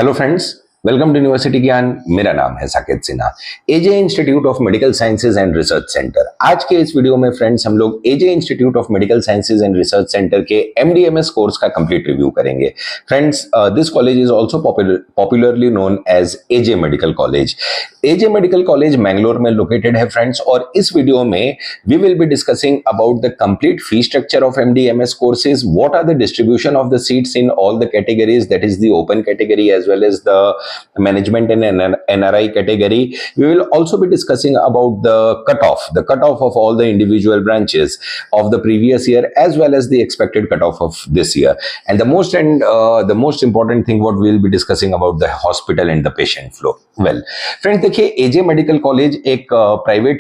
Hello friends, welcome to university Gyan. मेरा नाम है Saket Sinha. AJ institute of medical sciences and research centre. आज के इस वीडियो में फ्रेंड्स हम लोग AJ institute of medical sciences and research centre के एमडीएमएस कोर्स का कंप्लीट रिव्यू करेंगे। Friends, this college is also popularly known as AJ medical college. AJ medical college Mangalore में लोकेटेड है फ्रेंड्स, और इस वीडियो में we will be discussing about the complete fee structure of MD MS courses, what are the distribution of the seats in all the categories, that is the open category as well as the management and NRI category. We will also be discussing about the cutoff of all the individual branches of the previous year as well as the expected cutoff of this year. And the most important thing what we will be discussing about the hospital and the patient flow. Well, friends, देखिए एजे medical college एक private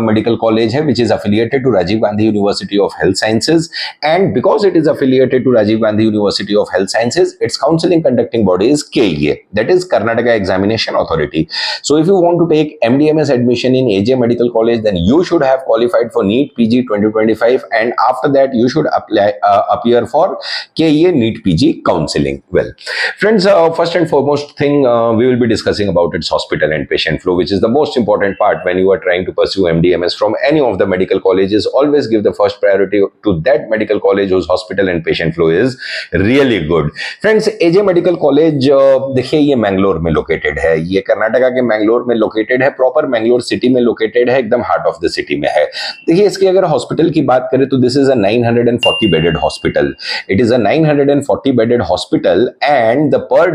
medical college है which is affiliated to Rajiv Gandhi University of Health Sciences, and because it is affiliated to Rajiv Gandhi University of Health Sciences, its counseling conducting body is KEA, that is Karnataka Examination Authority. So if you want to take MDMS admission in AJ Medical College, then you should have qualified for NEET PG 2025, and after that you should appear for KEA NEET PG counseling. Well, friends, first and foremost thing we will be discussing about its hospital and patient flow, which is the most important part when you are trying to pursue MDMS from any of the medical colleges. Always give the first priority to that medical college whose hospital and patient flow is really good. Friends, AJ medical college देखिए ये मैंगलोर में located है, ये कर्नाटका के मैंगलोर में located है, proper Mangalore city में located है, एकदम हार्ट ऑफ द सिटी में है। देखिए इसकी अगर हॉस्पिटल की बात करें तो this is a 940 bedded hospital. It is a 940 bedded hospital and the per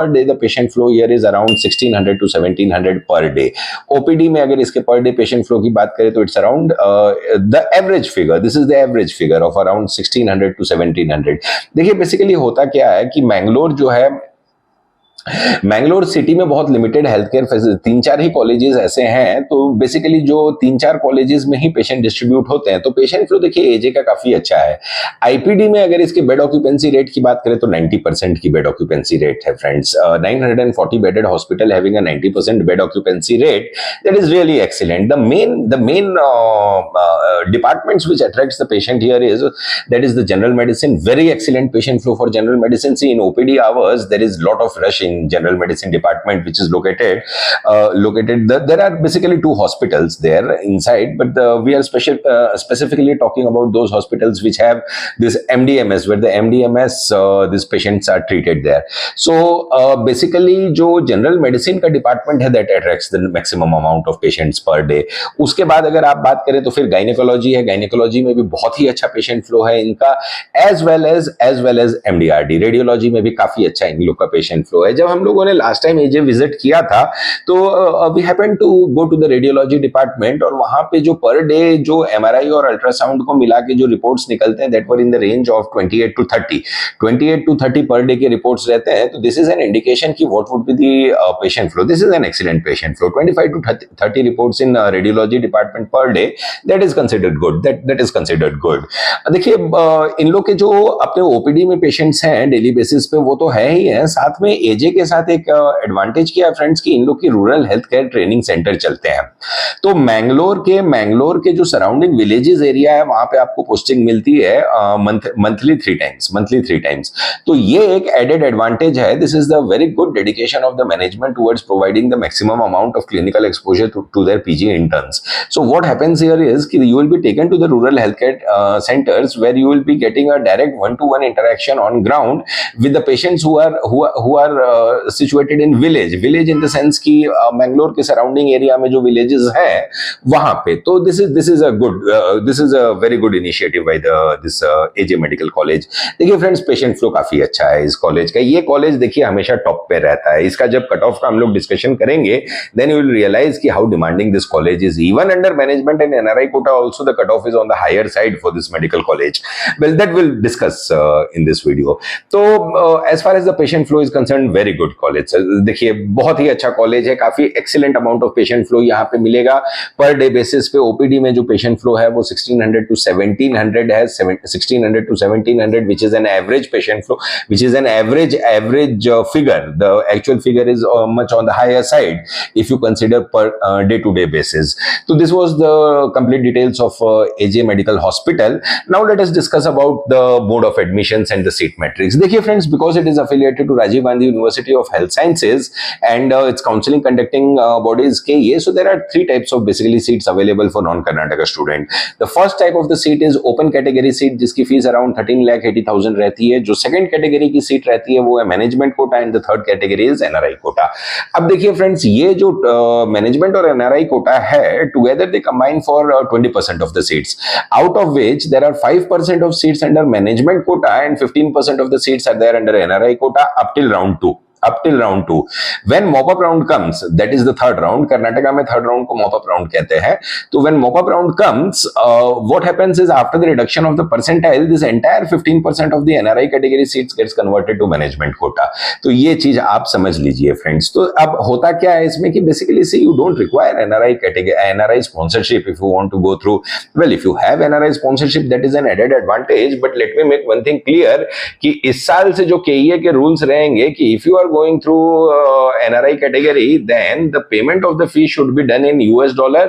day the patient flow here is around 1600 to 1700 per day. OPD में अगर इसके पर डे पेशेंट फ्लो की बात करें तो it's around the average figure, this is the average figure of around 1600 to 1700। देखिए basically होता क्या है कि मैंगलोर जो है, मैंगलोर सिटी में बहुत लिमिटेड हेल्थ केयर फैसिलिटी, 3-4 ही कॉलेजेस ऐसे हैं, तो बेसिकली जो 3-4 कॉलेजेस में ही पेशेंट डिस्ट्रीब्यूट होते हैं, तो पेशेंट फ्लो देखिए एजे का काफी अच्छा है। आईपीडी में अगर इसके बेड ऑक्यूपेंसी रेट की बात करें तो 90% की बेड ऑक्यूपेंसी रेट है friends. 940 bedded hospital having a 90% bed occupancy rate, that is really excellent. The main departments which attracts the patient here is that is the general medicine, very excellent patient flow for general medicine. See, in OPD hours there is lot of rush in general medicine department, which is located there are basically 2 hospitals there inside, but we are specifically talking about those hospitals which have this MDMS, where the MDMS these patients are treated there. So basically जो general medicine का department है that attracts the maximum amount of patients per day. उसके बाद अगर आप बात करें तो फिर गायनेकोलॉजी है, गायनेकोलॉजी में भी बहुत ही अच्छा पेशेंट फ्लो है इनका, एज वेल एज एमडीआरडी, रेडियोलॉजी में भी काफी अच्छा इन लोग का पेशेंट फ्लो है। जब हम लोगों ने लास्ट टाइम एजे विजिट किया था तो we happened to go to the radiology department, और वहां पे जो पर डे जो एमआरआई और अल्ट्रासाउंड को मिला के जो रिपोर्ट्स निकलते हैं that were in the range of 28 to 30 per day के रिपोर्ट्स रहते हैं। तो दिस इज एन इंडिकेशन की what would be the patient flow. This is an excellent patient flow. 25 to 30 reports in radiology department per day, that is considered good, that is considered good. देखिए इन लोग के जो अपने OPD में patients हैं daily basis पे वो तो है ही है, साथ में एजे के साथ एक एडवांटेज किया है फ्रेंड्स कि इन लोग की rural health care training centre चलते हैं। तो मैंगलोर के जो सराउंडिंग विलेजेस एरिया है वहां पे आपको पोस्टिंग मिलती है मंथली 3 टाइम्स। तो ये एक एडेड एडवांटेज है। This is the very good dedication of the management towards providing the maximum amount of clinical exposure to their PG interns. So what happens here is कि you will be taken to the rural healthcare centers where you will be getting a direct one-to-one interaction on ground with the patients who are situated in village in the sense कि मैंगलोर के surrounding area में जो villages हैं वहां पे। तो this is a very good initiative by this AJ medical college. देखिए friends, patient flow काफी अच्छा है इस कॉलेज का। ये कॉलेज देखिए हमेशा टॉप पे रहता है। इसका जब कट ऑफ का हम लोग डिस्कशन करेंगे देन यू विल रियलाइज कि how demanding this college is. Even under management and NRI quota also the cutoff is on the higher side for this medical college. Well, that we'll discuss in this video. So as far as the patient flow is concerned, very good college. देखिए बहुत ही अच्छा college है, काफी excellent amount of patient flow यहाँ पे मिलेगा। Per day basis पे OPD में जो पेशेंट फ्लो है वो 1600 to 1700 है, 1600 to 1700 which is an average patient flow, which is an average figure. The actual figure is much on the higher side if you consider per day to day basis. So this was the complete details of AJ Medical Hospital. Now let us discuss about the mode of admissions and the seat metrics. देखिए friends, because it is affiliated to Rajiv Gandhi University of Health Sciences and its counseling conducting body is KEA, so there are three types of basically seats available for non-Karnataka student. The first type of the seat is open category seat जिसकी fees around 13,80,000 रहती है। जो second category की seat रहती है वो है management quota and the third category is NRI quota. अब देखिए फ्रेंड्स, ये जो मैनेजमेंट और एनआरआई कोटा है together they combine for 20% of the seats, out of which there are 5% of seats under management quota and 15% of the seats are there under NRI quota up till round 2. Up till round 2. When mop-up round comes, that is the third round. Karnataka में third round को mop-up round कहते हैं। तो when mop-up round comes, what happens is after the reduction of the percentile, this entire 15% of the NRI category seats gets converted to management quota. तो ये चीज आप समझ लीजिए फ्रेंड्स। तो अब होता क्या है इसमें कि basically say you don't require NRI category, NRI sponsorship if you want to go through. Well, if you have NRI sponsorship, that is an added advantage. But let me make one thing clear कि इस साल से जो KEA के rules रहेंगे कि if you are going through NRI category, then the payment of the fee should be done in US dollar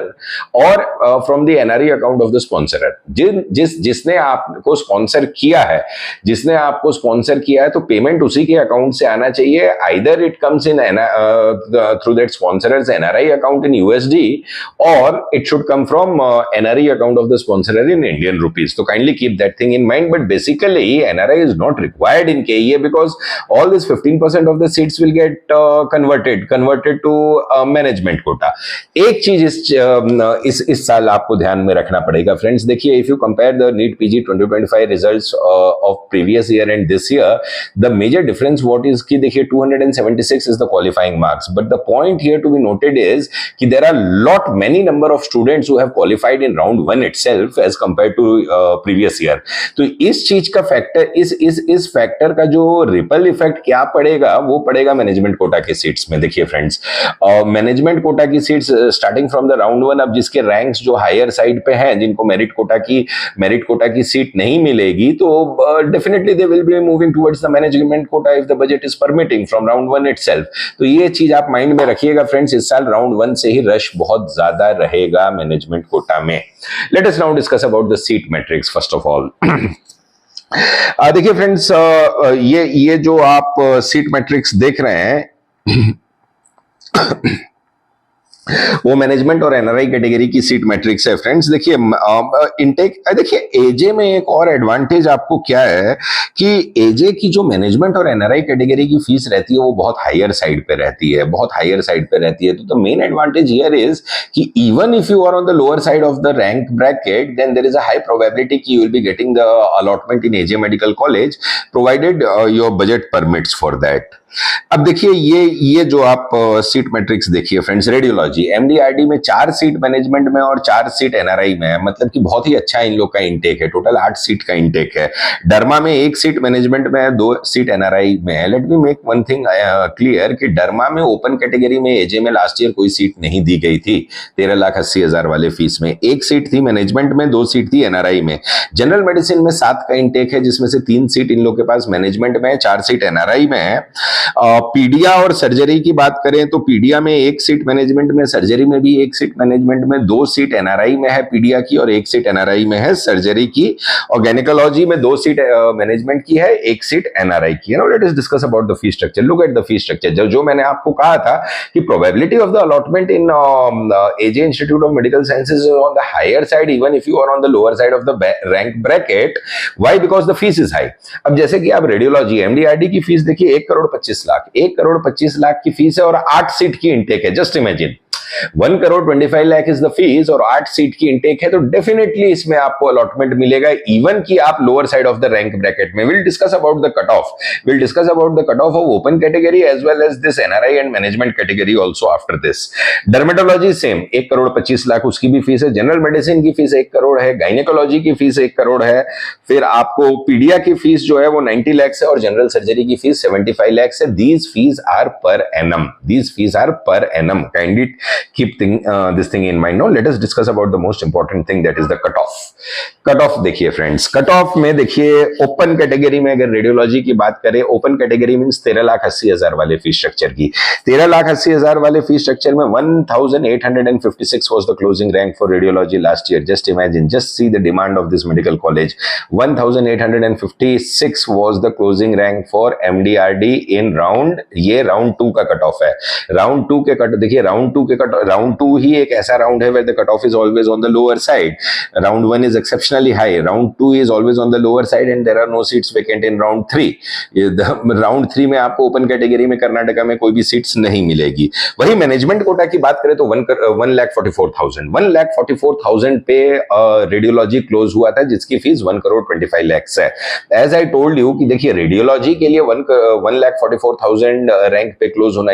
or from the NRI account of the sponsorer. जिसने आपको स्पॉन्सर किया है, जिसने आपको स्पॉन्सर किया है, तो पेमेंट उसी के अकाउंट से आना चाहिए। Either it comes in through that sponsorer's NRI account in USD or it should come from NRI account of the sponsorer in Indian rupees. So kindly keep that thing in mind. But basically NRI is not required in KEA because all this 15% of the seats will get converted to management quota. एक चीज इस साल आपको ध्यान में रखना पड़ेगा friends. देखिए if you compare the NEET PG 2025 results of previous year and this year, the major difference what is कि देखिए 276 is the qualifying marks, but the point here to be noted is कि there are many number of students who have qualified in round 1 itself as compared to previous year. तो इस चीज का factor इस factor का जो ripple effect क्या पड़ेगा वो पड़ेगा मैनेजमेंट कोटा के सीट्स में। देखिए फ्रेंड्स, मैनेजमेंट कोटा की seats starting from the round 1, अब जिसके रैंक्स जो हायर साइड पे हैं, जिनको मेरिट कोटा की सीट नहीं मिलेगी, तो definitely they will be moving towards the management quota if the budget is permitting from round 1 itself. तो ये चीज आप माइंड में रखिएगा फ्रेंड्स, इस साल राउंड 1 से ही रश बहुत ज्यादा रहेगा मैनेजमेंट कोटा में। Let us now discuss about the seat matrix first of all. देखिए फ्रेंड्स, ये जो आप सीट मैट्रिक्स देख रहे हैं वो मैनेजमेंट और एनआरआई कैटेगरी की सीट मैट्रिक्स है फ्रेंड्स। देखिए इनटेक, देखिए एजे में एक और एडवांटेज आपको क्या है कि एजे की जो मैनेजमेंट और एनआरआई कैटेगरी की फीस रहती है वो बहुत हायर साइड पे रहती है, तो the main advantage here is कि even if you are on the lower side of the rank bracket, then there is a high probability कि you will be getting the allotment in AJ medical college provided your budget permits for that. अब देखिए ये जो आप seat matrix देखिए friends, radiology MD RD में 4 seat management में और 4 सीट एनआरआई में है, मतलब कि बहुत ही अच्छा इन लोग का इंटेक है। टोटल 8 सीट का इंटेक है। डरमा में 1 सीट मैनेजमेंट में है, 2 सीट एनआरआई में है। Let me make one thing clear कि डरमा में ओपन कैटेगरी में एजे में लास्ट ईयर कोई सीट नहीं दी गई थी 13,80,000 वाले फीस में। 1 सीट थी मैनेजमेंट में, 2 सीट थी एनआरआई में। जनरल मेडिसिन में 7 का इंटेक है, जिसमें से 3 सीट इन लोग के पास मैनेजमेंट में है, 4 सीट एनआरआई में है। पीडिया और सर्जरी की बात करें तो पीडिया में 1 सीट मैनेजमेंट में, सर्जरी में भी 1 सीट मैनेजमेंट में, 2 सीट एनआरआई में है पीडिया की और 1 सीट एनआरआई में है सर्जरी की। और गायनेकोलॉजी में 2 सीट मैनेजमेंट की है, 1 सीट एनआरआई की है। Now let us discuss about the fee structure. Look at the fee structure. जो मैंने आपको कहा था कि probability of the allotment in AJ institute of medical sciences is on the higher side even if you are on the lower side of the rank bracket. Why? Because the fees is high. अब जैसे कि आप radiology एमडीआरडी की fees देखिए 1,25,00,000 की fees है और 8 seat की इंटेक है। Just imagine 1,25,00,000 is the fees और 8 सीट की इंटेक है, तो डेफिनेटली इसमें आपको अलॉटमेंट मिलेगा, इवन कि आप lower side of the rank bracket में। Will discuss about the cut off, will discuss about the cut off of open category as well as this NRI and management category also after this. Dermatology same 1,25,00,000 उसकी भी fees है, general medicine की fees 1 crore है, gynaecology की fees 1 crore है, फिर आपको पीडिया की फीस जो है वो 90 लाख है और जनरल सर्जरी की फीस 75 लाख है। These fees are per annum, these fees are per annum, kindly keep this thing in mind. Now let us discuss about the most important thing, that is the cut off. Cut off देखिए friends, cut off में देखिए open category में अगर radiology की बात करें, open category means 13,80,000 वाले fees structure की, 13,80,000 वाले फीस स्ट्रक्चर में 1,856 was the closing rank for radiology last year. Just imagine, just see the demand of this medical college. 1,856 was the closing rank for MDRD in round, ये round 2 का cut off है। Round 2 के cut देखिए, round 2 के cut, round 2 ही एक ऐसा round है where the cut off is always on the lower side. Round 1 is exceptional high, round 2 is always on the lower side and there are no seats vacant in round 3. Round 3 में आपको open category में कर्नाटका में कोई भी seats नहीं मिलेगी। वही management quota की बात करें तो 1,44,000 पे रेडियोलॉजी क्लोज हुआ था, जिसकी फीस 1,25,00,000 है। एज आई टोल्ड यू कि देखिए रेडियोलॉजी के लिए 1,44,000 रैंक पे क्लोज होना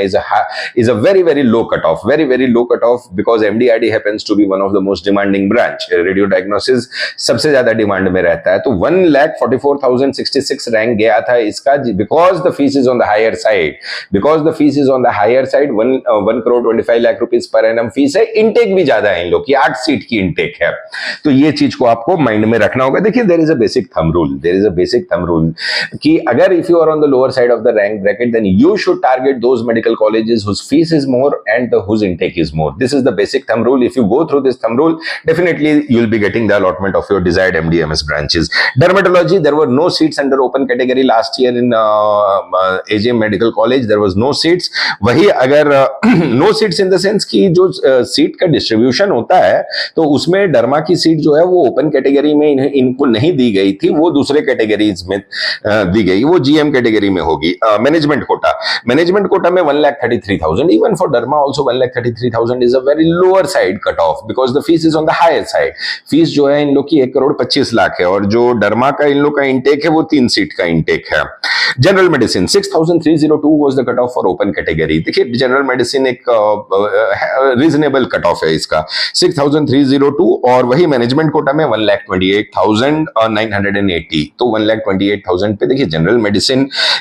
is a very very low cutoff, very low cutoff, because MDRD happens to be one of the most demanding branch. Radio diagnosis सबसे ज्यादा डिमांड में रहता है, तो 1,44,066 रैंक गया था इसका, because the fees is on the higher side, because the fees is on the higher side. 1,25,00,000 rupees per annum fees है, इनटेक भी ज्यादा है इन लोग की, 8 सीट की इनटेक है, तो ये चीज को आपको माइंड में रखना होगा। देखिए there is a basic thumb rule, there is a basic thumb rule कि अगर if you are on the lower side of the rank bracket, then you should target those medical colleges whose fees is more and whose intake is more. This is the basic thumb rule. If you go through this thumb rule, definitely you will be getting the allotment of your desired MDMS branches. Dermatology, there were no seats under open category last year in AJ Medical College. There was no seats. वही अगर no seats in the sense कि जो seat का distribution होता है, तो उसमें derma की सीट जो है वो ओपन कैटेगरी में इनको नहीं दी गई थी, वो दूसरे कैटेगरीज में दी गई, वो GM कैटेगरी में होगी। मैनेजमेंट कोटा, मैनेजमेंट कोटा में 1,33,000, even for derma also 1,33,000 is a very lower side cut off because the fees is on the higher side. Fees जो है इन लोग की 1,25,00,000 है और जो डर्मा का इन लोग का इंटेक है वो 3 सीट का इंटेक है। General medicine 6,302 was the cut off for open category. देखिए जनरल मेडिसिन एक रीजनेबल कट ऑफ है इसका, 6,302, और वही मैनेजमेंट कोटा में 1,28,980, तो 1,28,000 पे देखिए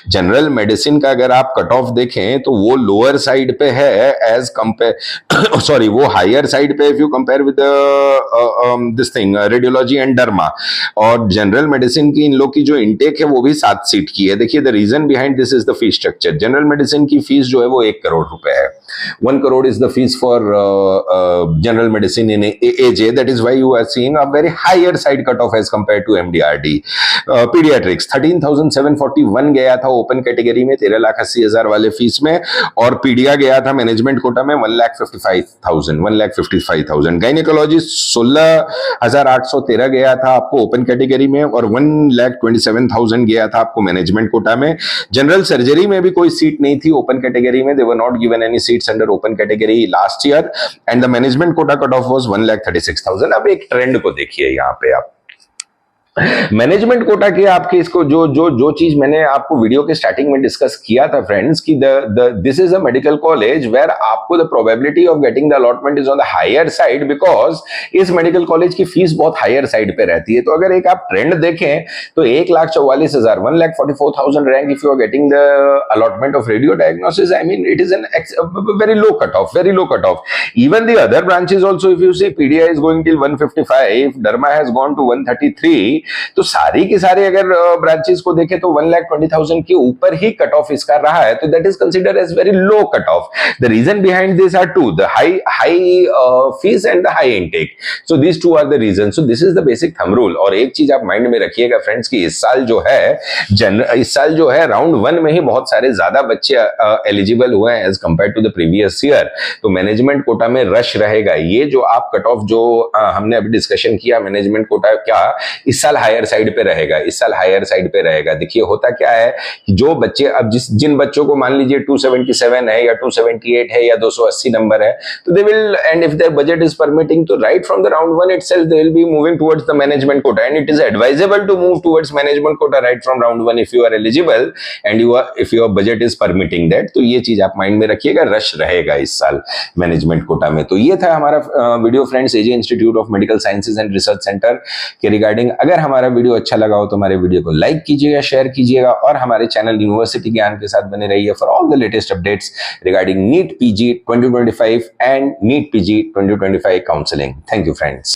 जनरल मेडिसिन का अगर आप कट ऑफ देखें तो वो लोअर साइड पे है एज कंपेयर सॉरी वो हायर साइड पे if you compare with this thing radiology and derma, और जनरल मेडिसिन की इन लोग की जो इंटेक है वो भी 7 सीट की है। देखिए the reason behind this is the fees structure. General medicine की फीस जो है वो 1 करोड़ रुपए है, 1 crore is the fees for general medicine in AJ. That is why you are seeing a very higher side cutoff as compared to MDRD. Pediatrics 13,741 गया था open category में 13,80,000 वाले फीस में, और पीडिया गया था मैनेजमेंट कोटा में 1,55,000। गायनेकोलॉजी 16,813 गया था आपको ओपन कैटेगरी में, और 1,27,000 गया था आपको मैनेजमेंट कोटा में। जनरल सर्जरी में भी कोई सीट नहीं थी ओपन कैटेगरी में, they were not given any seats under open category last year, and the management quota cutoff was 1,36,000। अब एक ट्रेंड को देखिए यहाँ पे आप, मैनेजमेंट कोटा के आपके इसको जो चीज मैंने आपको वीडियो के स्टार्टिंग में डिस्कस किया था फ्रेंड्स कि this is a medical college where आपको the probability of getting the allotment is on the higher side, because इस मेडिकल कॉलेज की फीस बहुत हायर साइड पे रहती है। तो अगर एक आप ट्रेंड देखें तो 1,44,000, 1,44,000 rank if you are getting the allotment of radio diagnosis, I mean it is an very low cut off, very low cut off. Even the other branches also, if you see paedia is going till 155, derma has gone to 133, तो सारी की सारी अगर branches को देखें तो 1,20,000 के ऊपर ही कट ऑफ इसका रहा है, तो that is considered as very low cut off. The reason behind this are two, the high fees and the high intake, so these two are the reason. So this is the basic thumb rule. और एक चीज आप mind में रखिएगा friends कि इस साल जो है राउंड 1 में ही बहुत सारे ज्यादा बच्चे एलिजिबल हुए हैं as compare to the previous year, तो मैनेजमेंट कोटा में रश रहेगा। ये जो आप कट ऑफ जो हमने अभी डिस्कशन किया मैनेजमेंट कोटा क्या इस साल साल हायर साइड पे रहेगा, इस साल हायर साइड पे रहेगा। देखिए होता क्या है कि जो बच्चे अब जिन बच्चों को मान लीजिए 277 है या 278 है या 280 नंबर है, तो they will, and if there budget is permitting, तो right from the round 1 itself they will be moving towards the management quota, and it is advisable to move towards management quota right from round 1 if you are eligible and if your budget is permitting that। तो ये चीज आप mind में रखिएगा, rush रहेगा इस साल management quota में। तो ये था हमारा video friends, AJ institute of medical sciences and research centre के रिगार्डिंग। अगर हमारा वीडियो अच्छा लगा हो तो हमारे वीडियो को लाइक कीजिएगा, शेयर कीजिएगा और हमारे चैनल यूनिवर्सिटी ज्ञान के साथ बने रहिए for all the latest updates regarding NEET PG 2025 and NEET PG 2025 counselling. Thank you friends.